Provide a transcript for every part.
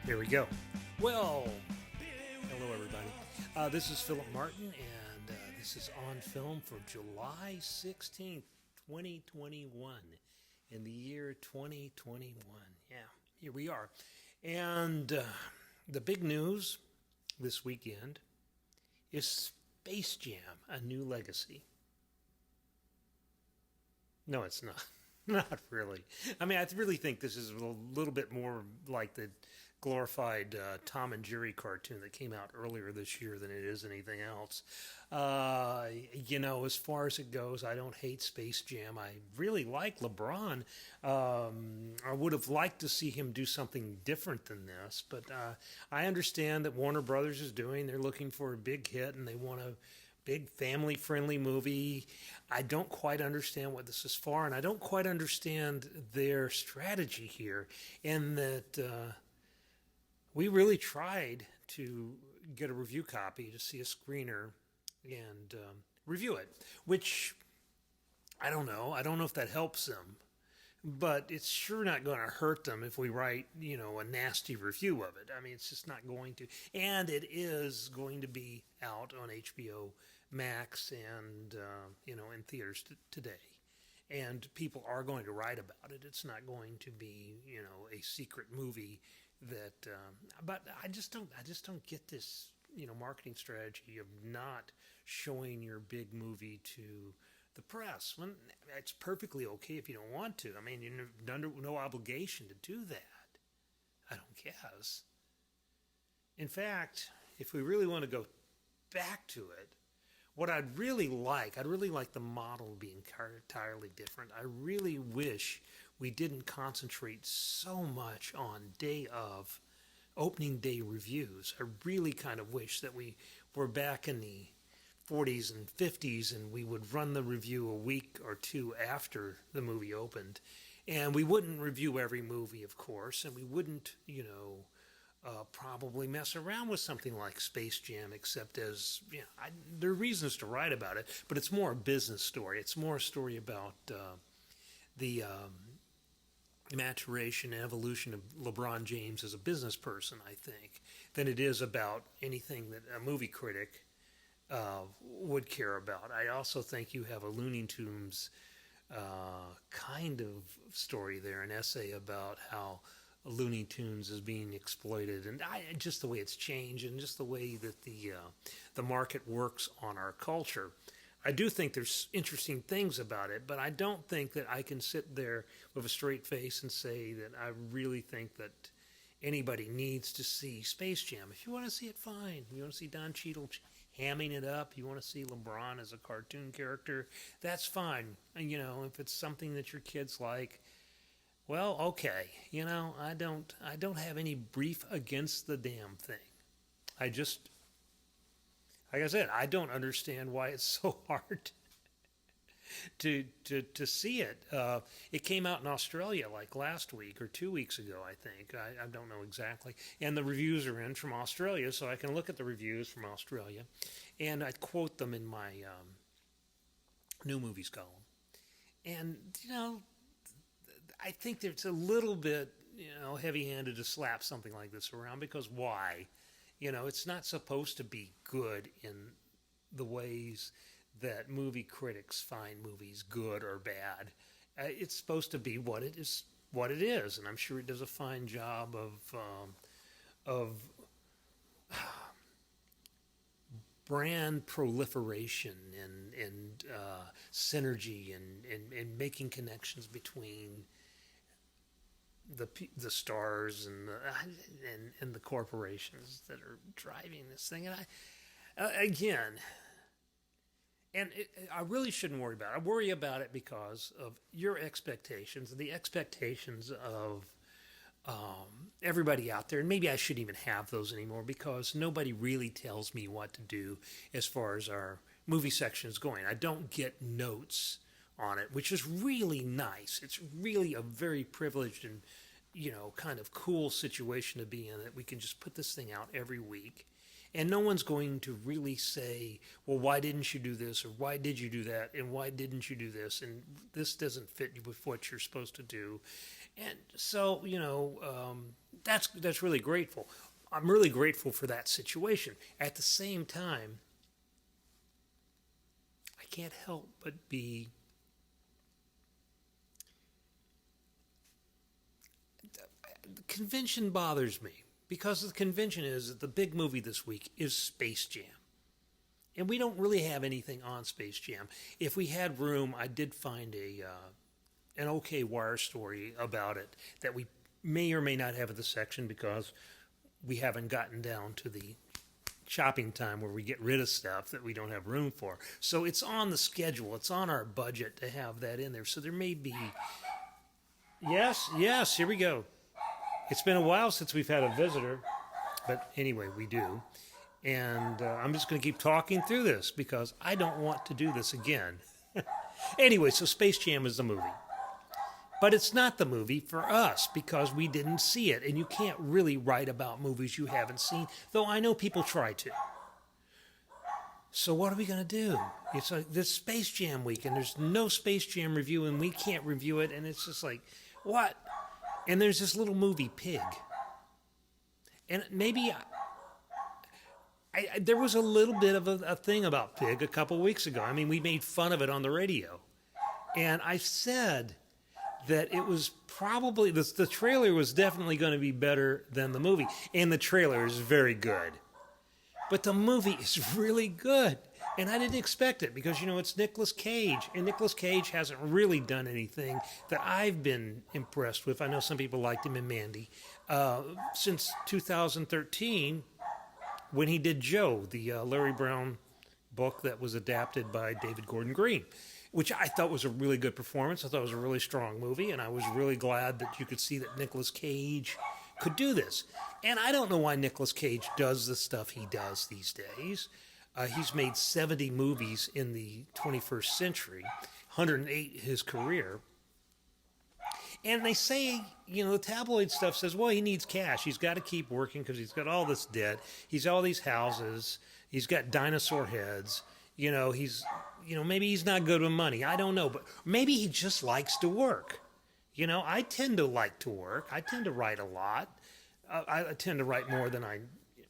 Here we go. Well, hello everybody. This is Philip Martin, and this is On Film for July 16th, 2021, in the year 2021. Yeah, here we are. And the big news this weekend is Space Jam: A New Legacy. No, it's not. Not really. I mean, I really think this is a little bit more like the glorified Tom and Jerry cartoon that came out earlier this year than it is anything else. As far as it goes, I don't hate Space Jam. I really like LeBron. I would have liked to see him do something different than this, but I understand that Warner Brothers is doing. They're looking for a big hit, and they want a big family-friendly movie. I don't quite understand what this is for, and I don't quite understand their strategy here, in that we really tried to get a review copy to see a screener and review it, which I don't know. I don't know if that helps them, but it's sure not going to hurt them if we write, a nasty review of it. I mean, it's just not going to. And it is going to be out on HBO Max and, in theaters today. And people are going to write about it. It's not going to be, a secret movie that. But I just don't get this, marketing strategy of not showing your big movie to the press. When it's perfectly okay if you don't want to. I mean, you're under no obligation to do that, I don't guess. In fact, if we really want to go back to it, what I'd really like the model being entirely different. I really wish we didn't concentrate so much on opening day reviews. I really kind of wish that we were back in the 40s and 50s, and we would run the review a week or two after the movie opened. And we wouldn't review every movie, of course, and we wouldn't, probably mess around with something like Space Jam, except as, there are reasons to write about it, but it's more a business story. It's more a story about the maturation and evolution of LeBron James as a business person, I think, than it is about anything that a movie critic would care about. I also think you have a Looney Tunes kind of story there, an essay about how Looney Tunes is being exploited, and just the way it's changed, and just the way that the market works on our culture. I do think there's interesting things about it, but I don't think that I can sit there with a straight face and say that I really think that anybody needs to see Space Jam. If you want to see it, fine. You want to see Don Cheadle hamming it up, you want to see LeBron as a cartoon character, that's fine. And, if it's something that your kids like, well, okay. I don't have any brief against the damn thing. Like I said, I don't understand why it's so hard to see it. It came out in Australia like last week or 2 weeks ago, I think. I don't know exactly. And the reviews are in from Australia, so I can look at the reviews from Australia, and I quote them in my new movies column. And, I think it's a little bit, heavy-handed to slap something like this around, because why? It's not supposed to be good in the ways that movie critics find movies good or bad. It's supposed to be what it is, and I'm sure it does a fine job of brand proliferation and synergy and making connections between the stars and the corporations that are driving this thing. And I really shouldn't worry about it. I worry about it because of your expectations, the expectations of everybody out there. And maybe I shouldn't even have those anymore, because nobody really tells me what to do as far as our movie section is going. I don't get notes on it, which is really nice. It's really a very privileged and, kind of cool situation to be in, that we can just put this thing out every week. And no one's going to really say, well, why didn't you do this? Or why did you do that? And why didn't you do this? And this doesn't fit with what you're supposed to do. And so, that's really grateful. I'm really grateful for that situation. At the same time, I can't help but be the convention bothers me because the convention is that the big movie this week is Space Jam. And we don't really have anything on Space Jam. If we had room, I did find an OK Wire story about it that we may or may not have at the section because we haven't gotten down to the shopping time where we get rid of stuff that we don't have room for. So it's on the schedule. It's on our budget to have that in there. So there may be... Yes, here we go. It's been a while since we've had a visitor. But anyway, we do. And I'm just going to keep talking through this because I don't want to do this again. Anyway, so Space Jam is the movie. But it's not the movie for us because we didn't see it. And you can't really write about movies you haven't seen, though I know people try to. So what are we going to do? It's like this Space Jam week, and there's no Space Jam review, and we can't review it. And it's just like, what? And there's this little movie, Pig. And maybe... there was a little bit of a thing about Pig a couple weeks ago. I mean, we made fun of it on the radio. And I said that it was probably, the trailer was definitely going to be better than the movie. And the trailer is very good. But the movie is really good. And I didn't expect it because, it's Nicolas Cage. And Nicolas Cage hasn't really done anything that I've been impressed with. I know some people liked him in Mandy. Since 2013... when he did Joe, the Larry Brown book that was adapted by David Gordon Green, which I thought was a really good performance. I thought it was a really strong movie, and I was really glad that you could see that Nicolas Cage could do this. And I don't know why Nicolas Cage does the stuff he does these days. He's made 70 movies in the 21st century, 108 his career. And they say, the tabloid stuff says, well, he needs cash. He's got to keep working because he's got all this debt. He's all these houses. He's got dinosaur heads. Maybe he's not good with money. I don't know. But maybe he just likes to work. I tend to like to work. I tend to write a lot. I tend to write more than I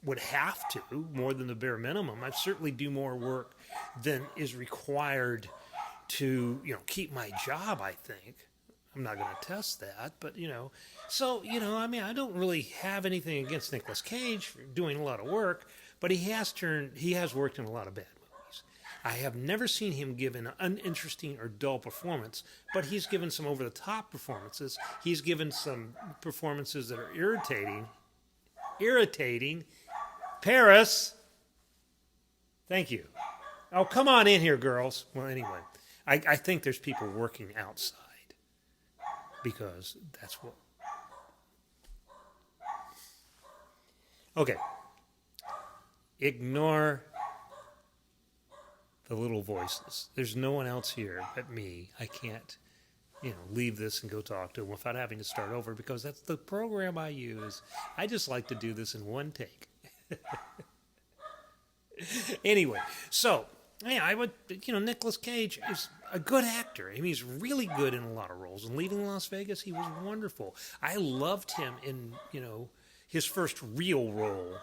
would have to, more than the bare minimum. I certainly do more work than is required to, keep my job, I think. I'm not going to test that, but, I don't really have anything against Nicolas Cage for doing a lot of work, but he has worked in a lot of bad movies. I have never seen him give an uninteresting or dull performance, but he's given some over-the-top performances. He's given some performances that are irritating. Paris! Thank you. Oh, come on in here, girls. Well, anyway, I think there's people working outside. Because that's what... Okay. Ignore the little voices. There's no one else here but me. I can't, leave this and go talk to them without having to start over because that's the program I use. I just like to do this in one take. Anyway, so... Yeah, Nicolas Cage is a good actor. I mean, he's really good in a lot of roles. In Leaving Las Vegas, he was wonderful. I loved him in, his first real role,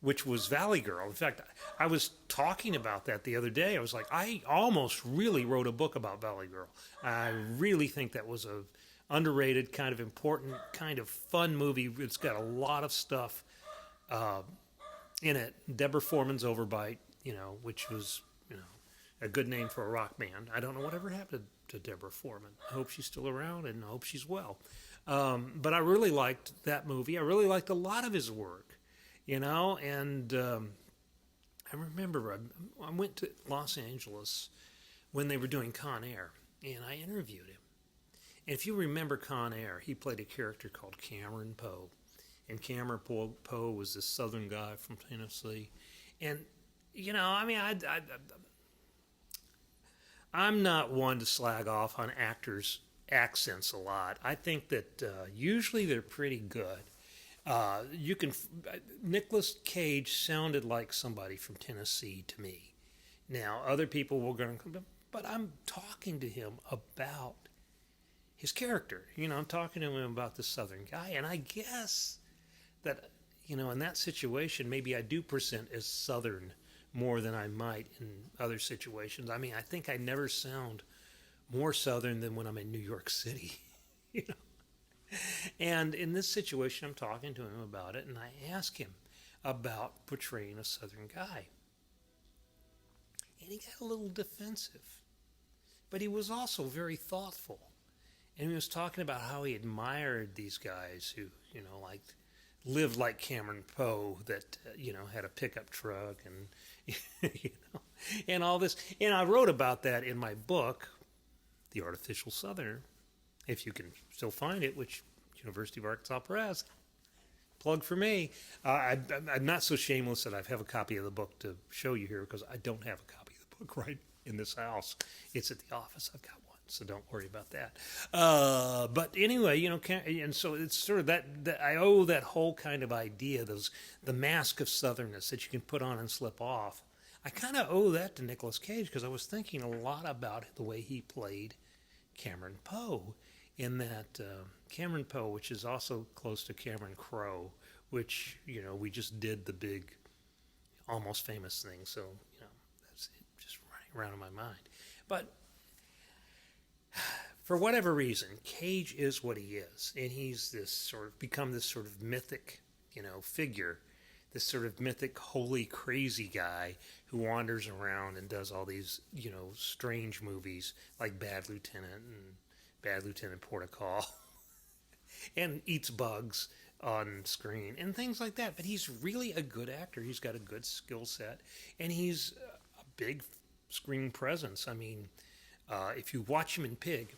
which was Valley Girl. In fact, I was talking about that the other day. I was like, I almost really wrote a book about Valley Girl. I really think that was a underrated, kind of important, kind of fun movie. It's got a lot of stuff in it. Deborah Foreman's Overbite. Which was, a good name for a rock band. I don't know whatever happened to Deborah Foreman. I hope she's still around and I hope she's well. But I really liked that movie. I really liked a lot of his work, and I remember I went to Los Angeles when they were doing Con Air, and I interviewed him. And if you remember Con Air, he played a character called Cameron Poe. And Cameron Poe was this southern guy from Tennessee. And I'm not one to slag off on actors' accents a lot. I think that usually they're pretty good. Nicolas Cage sounded like somebody from Tennessee to me. Now, other people were going to come, but I'm talking to him about his character. I'm talking to him about this Southern guy, and I guess that, in that situation, maybe I do present as Southern more than I might in other situations. I mean, I think I never sound more Southern than when I'm in New York City, you know. And in this situation, I'm talking to him about it, and I ask him about portraying a Southern guy. And he got a little defensive. But he was also very thoughtful. And he was talking about how he admired these guys who, like lived like Cameron Poe, that, had a pickup truck and, and all this. And I wrote about that in my book, The Artificial Southerner, if you can still find it, which University of Arkansas Press. Plug for me. I'm not so shameless that I have a copy of the book to show you here, because I don't have a copy of the book right in this house. It's at the office. I've got one, so don't worry about that. But anyway, and so it's sort of that I owe that whole kind of idea, the mask of Southernness that you can put on and slip off. I kind of owe that to Nicolas Cage, because I was thinking a lot about the way he played Cameron Poe, in that Cameron Poe, which is also close to Cameron Crowe, which, we just did the big Almost Famous thing, so, that's it, just running around in my mind. But for whatever reason, Cage is what he is, and he's become this sort of mythic, figure, this sort of mythic, holy, crazy guy who wanders around and does all these, strange movies like Bad Lieutenant and Bad Lieutenant Portical, and eats bugs on screen and things like that. But he's really a good actor. He's got a good skill set, and he's a big screen presence. I mean, if you watch him in Pig,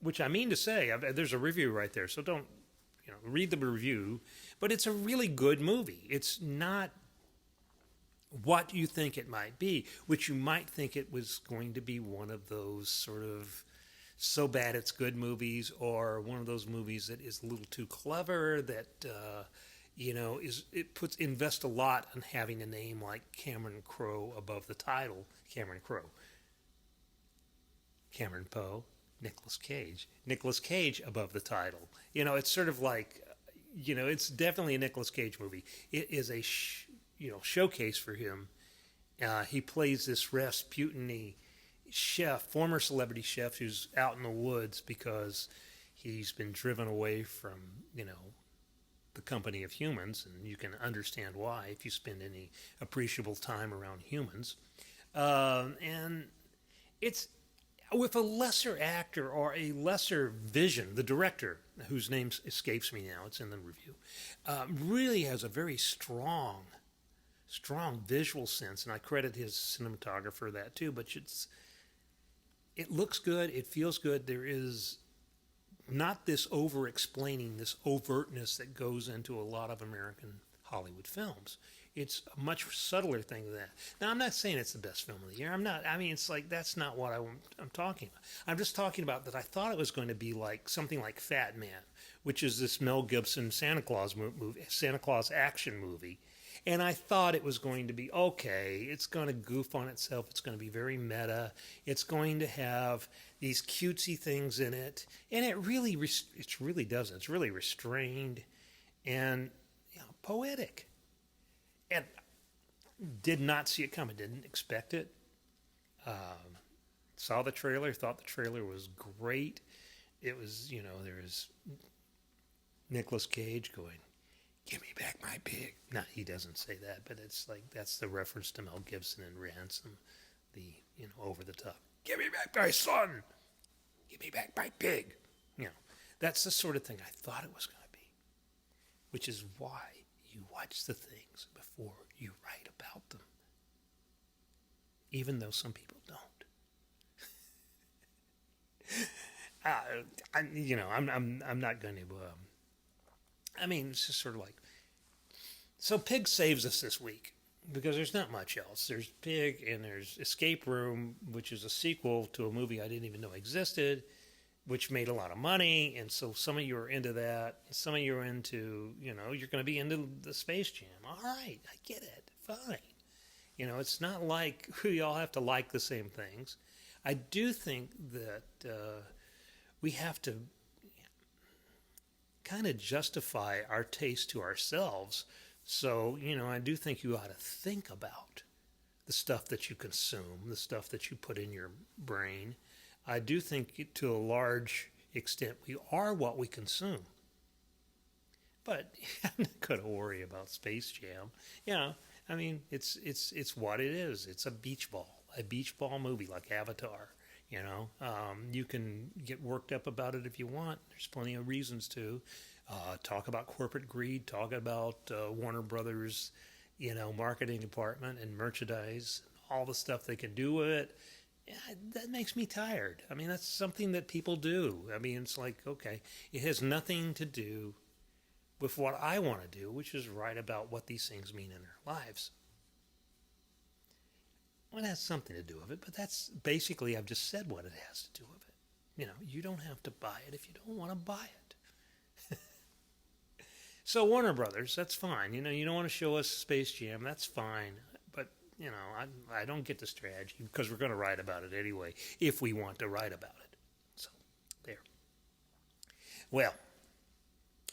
which I mean to say, there's a review right there, so don't, read the review. But it's a really good movie. It's not what you think it might be, which you might think it was going to be one of those sort of so bad it's good movies, or one of those movies that is a little too clever, that invest a lot in having a name like Cameron Crowe above the title. Cameron Crowe, Cameron Poe, Nicolas Cage above the title. It's sort of like, it's definitely a Nicolas Cage movie. It is a showcase for him. He plays this Rasputin chef, former celebrity chef, who's out in the woods because he's been driven away from, the company of humans, and you can understand why if you spend any appreciable time around humans. And it's with a lesser actor or a lesser vision. The director, whose name escapes me now, it's in the review, really has a very strong visual sense, and I credit his cinematographer that too. But it looks good, it feels good. There is not this over-explaining, this overtness that goes into a lot of American Hollywood films. It's a much subtler thing than that. Now, I'm not saying it's the best film of the year. It's like, that's not what I'm talking about. I'm just talking about that I thought it was going to be like something like Fat Man, which is this Mel Gibson Santa Claus movie, Santa Claus action movie. And I thought it was going to be, okay, it's going to goof on itself. It's going to be very meta. It's going to have these cutesy things in it. And it really doesn't. It's really restrained and poetic. And did not see it coming. Didn't expect it. Saw the trailer. Thought the trailer was great. It was, there was Nicolas Cage going, "Give me back my pig." No, he doesn't say that, but it's like, that's the reference to Mel Gibson and Ransom, the, over the top. "Give me back my son. Give me back my pig." That's the sort of thing I thought it was going to be, which is why you watch the things before you write about them, even though some people don't. I'm not going to. It's just sort of like. So Pig saves us this week, because there's not much else. There's Pig, and there's Escape Room, which is a sequel to a movie I didn't even know existed, which made a lot of money. And so some of you are into that. Some of you are into, you're going to be into the Space Jam. All right, I get it. Fine. It's not like we all have to like the same things. I do think that we have to kind of justify our taste to ourselves. So, I do think you ought to think about the stuff that you consume, the stuff that you put in your brain. I do think to a large extent we are what we consume. But I'm not going to worry about Space Jam. I mean, it's what it is. It's a beach ball movie like Avatar. You can get worked up about it if you want. There's plenty of reasons to talk about corporate greed, talk about Warner Brothers, marketing department and merchandise, all the stuff they can do with it. Yeah, that makes me tired. I mean, that's something that people do. I mean, it's like, okay, it has nothing to do with what I want to do, which is write about what these things mean in their lives. Well, it has something to do with it, but that's basically, I've just said what it has to do with it. You don't have to buy it if you don't want to buy it. So Warner Brothers, that's fine. You don't want to show us Space Jam, that's fine. But, I don't get the strategy because we're going to write about it anyway, if we want to write about it. So, there. Well,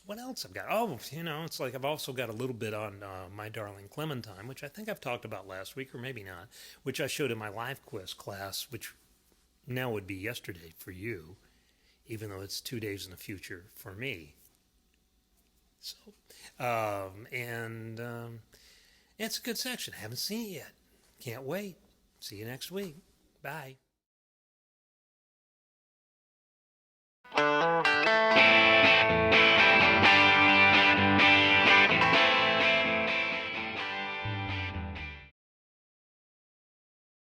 what else I've got? Oh, it's like I've also got a little bit on My Darling Clementine, which I think I've talked about last week, or maybe not, which I showed in my life quiz class, which now would be yesterday for you, even though it's 2 days in the future for me. So, it's a good section. Haven't seen it yet. Can't wait. See you next week. Bye.